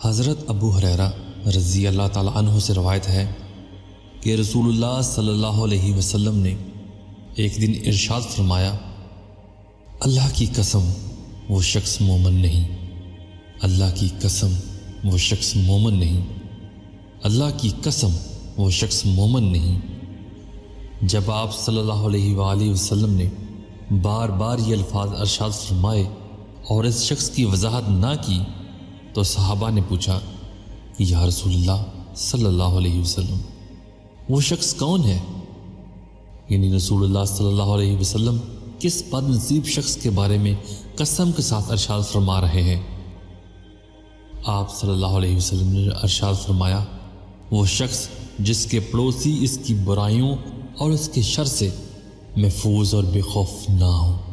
حضرت ابو ہریرہ رضی اللہ تعالیٰ عنہ سے روایت ہے کہ رسول اللہ صلی اللہ علیہ وسلم نے ایک دن ارشاد فرمایا، اللہ کی قسم وہ شخص مومن نہیں، اللہ کی قسم وہ شخص مومن نہیں، اللہ کی قسم وہ شخص مومن نہیں۔ جب آپ صلی اللہ علیہ وآلہ وسلم نے بار بار یہ الفاظ ارشاد فرمائے اور اس شخص کی وضاحت نہ کی تو صحابہ نے پوچھا کہ یا رسول اللہ صلی اللہ علیہ وسلم وہ شخص کون ہے؟ یعنی رسول اللہ صلی اللہ علیہ وسلم کس بد نصیب شخص کے بارے میں قسم کے ساتھ ارشاد فرما رہے ہیں؟ آپ صلی اللہ علیہ وسلم نے ارشاد فرمایا، وہ شخص جس کے پڑوسی اس کی برائیوں اور اس کے شر سے محفوظ اور بے خوف نہ ہوں۔